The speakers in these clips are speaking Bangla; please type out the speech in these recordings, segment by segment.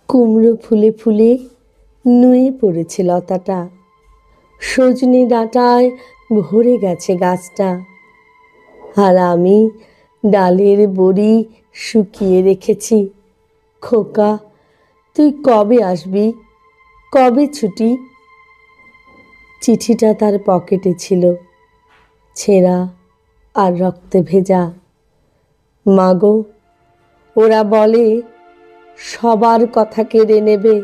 কুমড়ো ফুলে ফুলে নুয়ে পড়েছে লতাটা, সজনে ডাঁটায় ভরে গেছে গাছটা। আর আমি ডালের বড়ি শুকিয়ে রেখেছি। খোকা, তুই কবে আসবি? কবে ছুটি? চিঠিটা তার পকেটে ছিল, ছেঁড়া আর রক্তে ভেজা। মাগো, ওরা বলে সবার কথা কেড়ে নেবে,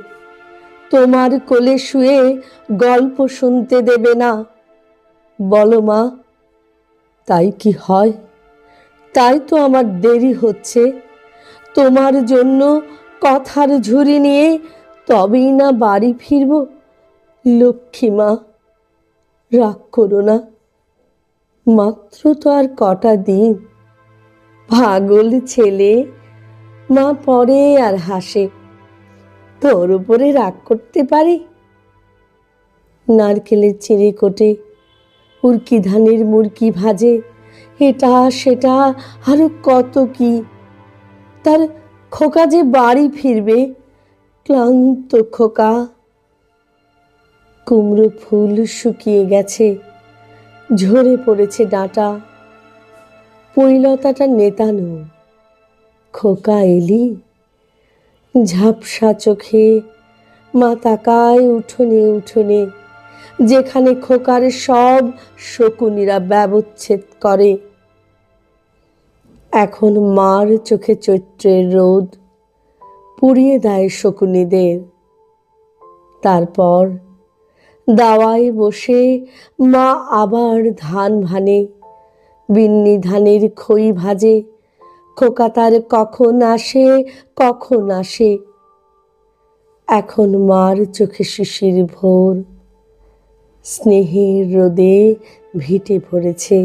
তোমার কোলে শুয়ে গল্প শুনতে দেবে না। বলো মা, তাই কি হয়? তাই তো আমার দেরি হচ্ছে। তোমার জন্য কথার ঝুড়ি নিয়ে তবেই না বাড়ি ফিরব। লক্ষ্মী মা, রাগ করো না, মাত্র তো আর কটা দিন। পাগল ছেলে, মা পড়ে আর হাসে। তোর উপরে রাগ করতে পারি? নারকেলের চিঁড়ে কোটে, উড়কি ধানের মুরকি ভাজে, এটা সেটা আরো কত কি। তার খোকা যে বাড়ি ফিরবে, ক্লান্ত খোকা। কুমড়ো ফুল শুকিয়ে গেছে, ঝরে পড়েছে ডাঁটা। পুঁইলতাটা নেতানো। খোকা এলি? ঝাপসা চোখে মা তাকায় উঠোনে উঠোনে, যেখানে খোকার সব শকুনিরা ব্যবচ্ছেদ করে। এখন মার চোখে চৈত্রের রোদ পুড়িয়ে দেয় শকুনিদের। তারপর দাওয়ায় বসে মা আবার ধান ভানে, বিন্নি ধানের খই ভাজে। খোকা তার কখন আসে, কখন আসে। এখন মার চোখে শিশির ভোর, স্নেহের রোদে ভিটে পড়েছে।